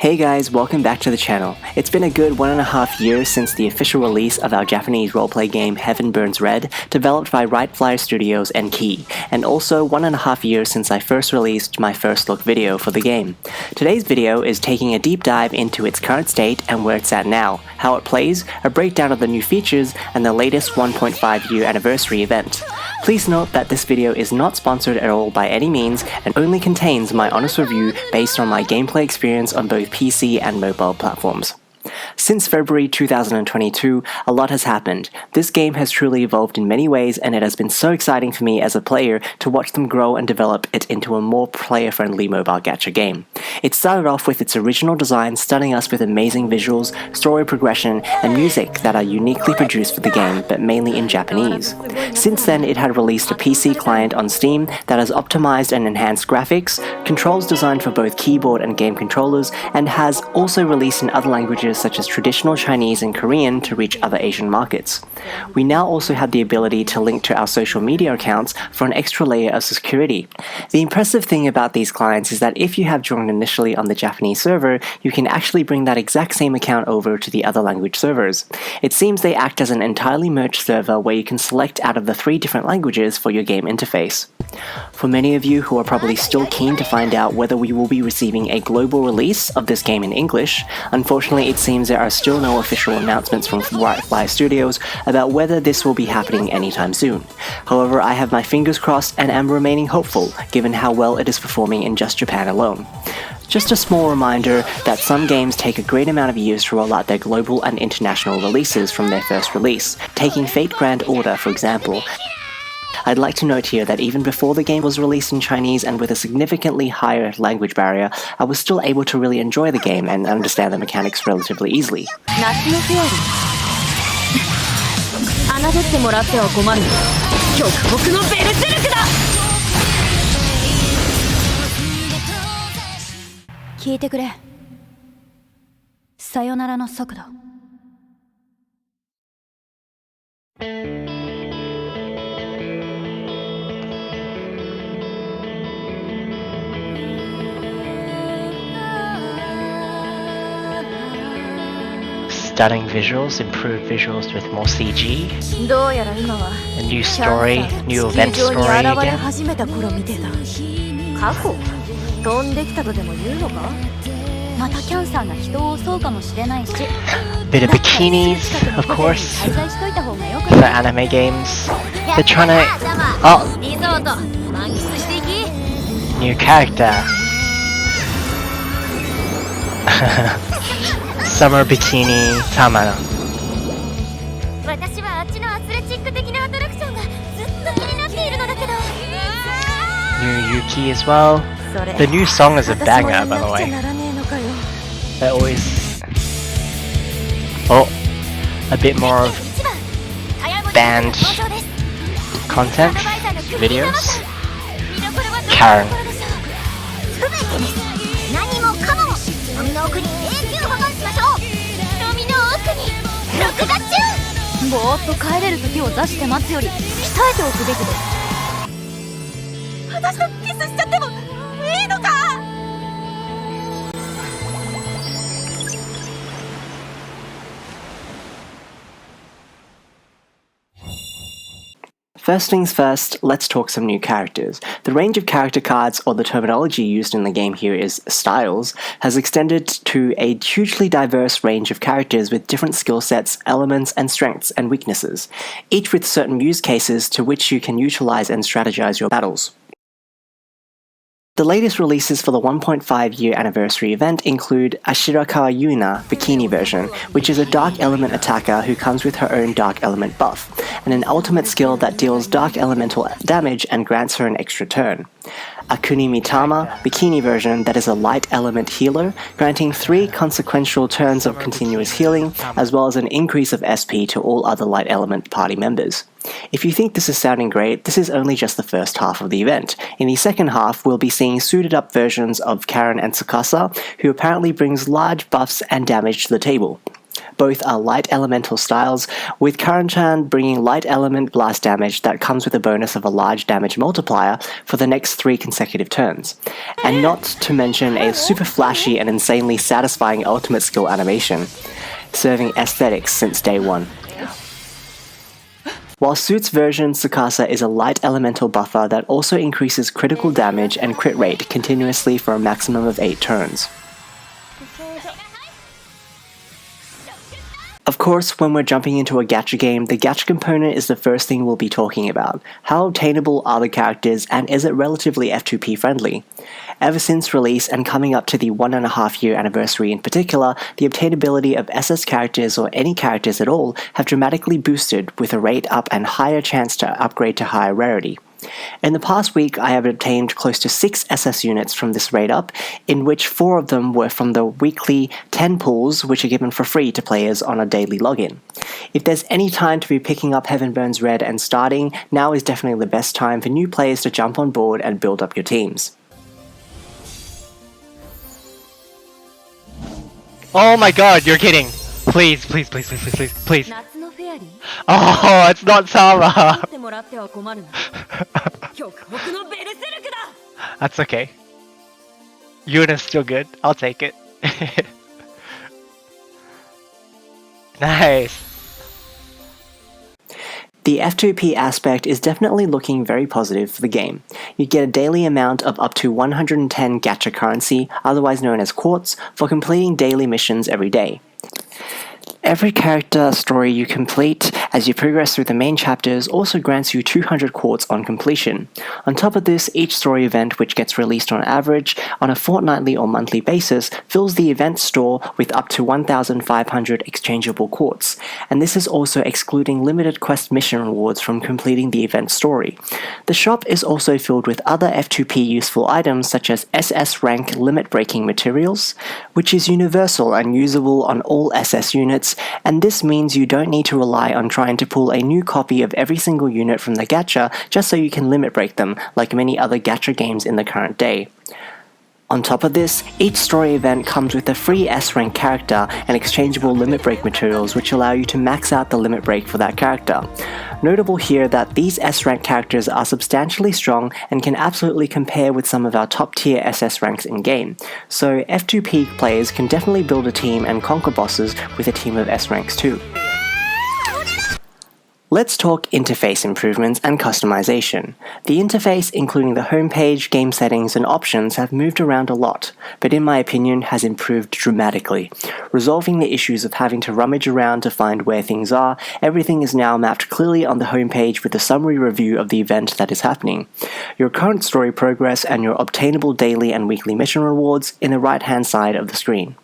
Hey guys, welcome back to the channel. It's been a good 1.5 years since the official release of our Japanese roleplay game Heaven Burns Red, developed by Right Flyer Studios and Key, and also 1.5 years since I first released my first look video for the game. Today's video is taking a deep dive into its current state and where it's at now, how it plays, a breakdown of the new features, and the latest 1.5 year anniversary event. Please note that this video is not sponsored at all by any means and only contains my honest review based on my gameplay experience on both PC and mobile platforms. Since February 2022, a lot has happened. This game has truly evolved in many ways, and it has been so exciting for me as a player to watch them grow and develop it into a more player-friendly mobile gacha game. It started off with its original design, stunning us with amazing visuals, story progression, and music that are uniquely produced for the game, but mainly in Japanese. Since then, it had released a PC client on Steam that has optimized and enhanced graphics, controls designed for both keyboard and game controllers, and has also released in other languages such as traditional Chinese and Korean to reach other Asian markets. We now also have the ability to link to our social media accounts for an extra layer of security. The impressive thing about these clients is that if you have joined initially on the Japanese server, you can actually bring that exact same account over to the other language servers. It seems they act as an entirely merged server where you can select out of the 3 different languages for your game interface. For many of you who are probably still keen to find out whether we will be receiving a global release of this game in English, unfortunately it seems there are still no official announcements from Right Flyer Studios about whether this will be happening anytime soon. However, I have my fingers crossed and am remaining hopeful, given how well it is performing in just Japan alone. Just a small reminder that some games take a great amount of years to roll out their global and international releases from their first release, taking Fate Grand Order for example. I'd like to note here that even before the game was released in Chinese and with a significantly higher language barrier, I was still able to really enjoy the game and understand the mechanics relatively easily. 聞いてくれ。さよならの速度。Stunning visuals, improved visuals with more CG, a new story, new event story again. Bit of bikinis, of course, for anime games. They're trying to... Oh! New character. Summer Bikini Tamara. New Yuki as well. The new song is a banger, by the way. They always... Oh, a bit more of band content, videos. Karen. First things first, let's talk some new characters. The range of character cards, or the terminology used in the game here is styles, has extended to a hugely diverse range of characters with different skill sets, elements, and strengths and weaknesses, each with certain use cases to which you can utilize and strategize your battles. The latest releases for the 1.5 year anniversary event include Ashirakawa Yuna Bikini version, which is a dark element attacker who comes with her own dark element buff, and an ultimate skill that deals dark elemental damage and grants her an extra turn. Akuni Mitama Bikini version that is a light element healer, granting 3 consequential turns of continuous healing, as well as an increase of SP to all other light element party members. If you think this is sounding great, this is only just the first half of the event. In the second half, we'll be seeing suited up versions of Karen and Tsukasa, who apparently brings large buffs and damage to the table. Both are light elemental styles, with Karanchan bringing light element blast damage that comes with a bonus of a large damage multiplier for the next 3 consecutive turns. And not to mention a super flashy and insanely satisfying ultimate skill animation, serving aesthetics since day one. While Suit's version, Tsukasa is a light elemental buffer that also increases critical damage and crit rate continuously for a maximum of 8 turns. Of course, when we're jumping into a gacha game, the gacha component is the first thing we'll be talking about. How obtainable are the characters, and is it relatively F2P friendly? Ever since release and coming up to the 1.5 year anniversary in particular, the obtainability of SS characters or any characters at all have dramatically boosted with a rate up and higher chance to upgrade to higher rarity. In the past week, I have obtained close to 6 SS units from this raid up, in which 4 of them were from the weekly 10 pools, which are given for free to players on a daily login. If there's any time to be picking up Heaven Burns Red and starting, now is definitely the best time for new players to jump on board and build up your teams. Oh my god, you're kidding! Please, please, please, please, please, please, please. Oh, it's not Sama! That's okay. Yuna's still good. I'll take it. Nice! The F2P aspect is definitely looking very positive for the game. You get a daily amount of up to 110 gacha currency, otherwise known as quartz, for completing daily missions every day. Every character story you complete as you progress through the main chapters also grants you 200 quartz on completion. On top of this, each story event, which gets released on average on a fortnightly or monthly basis, fills the event store with up to 1,500 exchangeable quartz, and this is also excluding limited quest mission rewards from completing the event story. The shop is also filled with other F2P useful items such as SS rank limit breaking materials, which is universal and usable on all SS units, and this means you don't need to rely on trying to pull a new copy of every single unit from the gacha just so you can limit break them, like many other gacha games in the current day. On top of this, each story event comes with a free S-rank character and exchangeable limit break materials which allow you to max out the limit break for that character. Notable here that these S-rank characters are substantially strong and can absolutely compare with some of our top tier SS ranks in game, so F2P players can definitely build a team and conquer bosses with a team of S ranks too. Let's talk interface improvements and customization. The interface, including the homepage, game settings, and options, have moved around a lot, but in my opinion has improved dramatically. Resolving the issues of having to rummage around to find where things are, everything is now mapped clearly on the homepage with a summary review of the event that is happening, your current story progress, and your obtainable daily and weekly mission rewards in the right-hand side of the screen.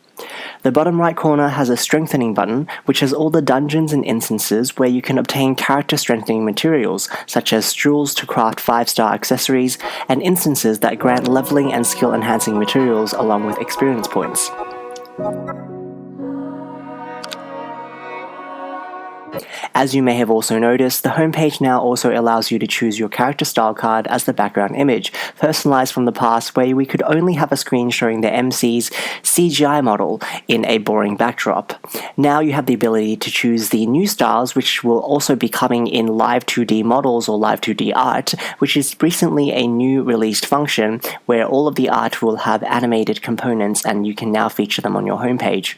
The bottom right corner has a strengthening button, which has all the dungeons and instances where you can obtain character strengthening materials, such as jewels to craft 5-star accessories, and instances that grant leveling and skill enhancing materials along with experience points. As you may have also noticed, the homepage now also allows you to choose your character style card as the background image, personalized from the past where we could only have a screen showing the MC's CGI model in a boring backdrop. Now you have the ability to choose the new styles, which will also be coming in live 2D models or live 2D art, which is recently a new released function where all of the art will have animated components and you can now feature them on your homepage.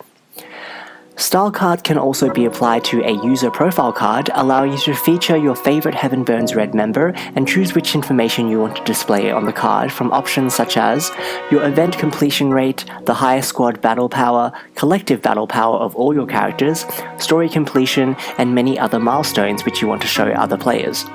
Style card can also be applied to a user profile card, allowing you to feature your favorite Heaven Burns Red member and choose which information you want to display on the card from options such as your event completion rate, the highest squad battle power, collective battle power of all your characters, story completion, and many other milestones which you want to show other players.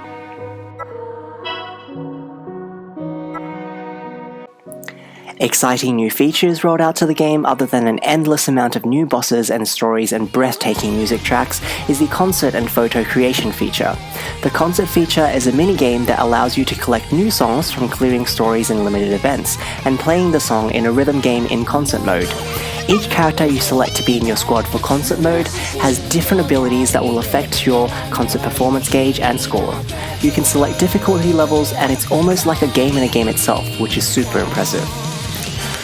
Exciting new features rolled out to the game other than an endless amount of new bosses and stories and breathtaking music tracks is the concert and photo creation feature. The concert feature is a mini-game that allows you to collect new songs from clearing stories and limited events, and playing the song in a rhythm game in concert mode. Each character you select to be in your squad for concert mode has different abilities that will affect your concert performance gauge and score. You can select difficulty levels and it's almost like a game in a game itself, which is super impressive.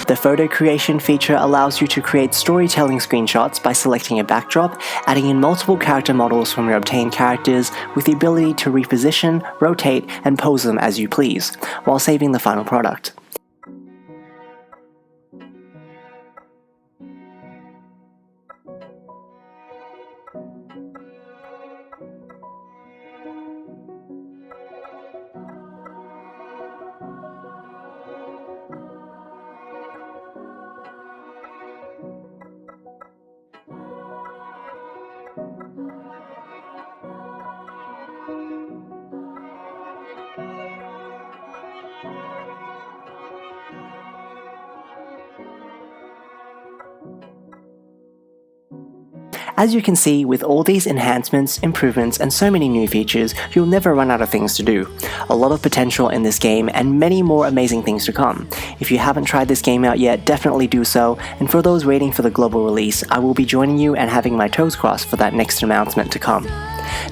The photo creation feature allows you to create storytelling screenshots by selecting a backdrop, adding in multiple character models from your obtained characters with the ability to reposition, rotate, and pose them as you please, while saving the final product. As you can see, with all these enhancements, improvements, and so many new features, you'll never run out of things to do. A lot of potential in this game, and many more amazing things to come. If you haven't tried this game out yet, definitely do so, and for those waiting for the global release, I will be joining you and having my toes crossed for that next announcement to come.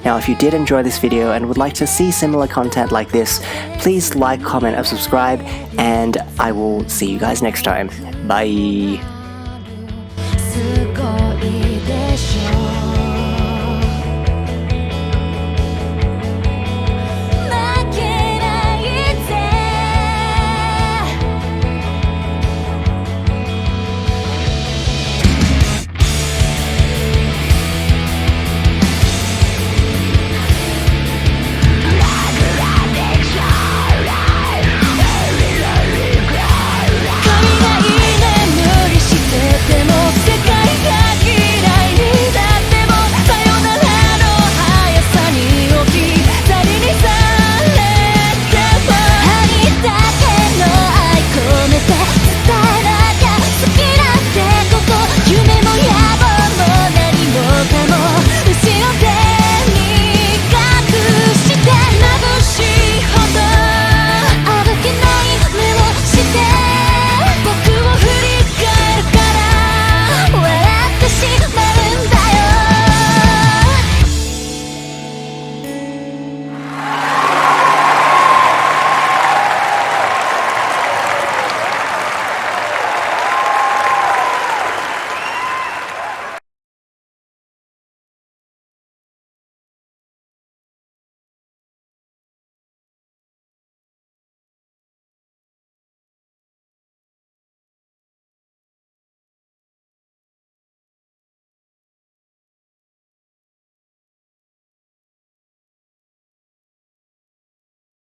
Now, if you did enjoy this video and would like to see similar content like this, please like, comment, and subscribe, and I will see you guys next time. Bye! すごいでしょ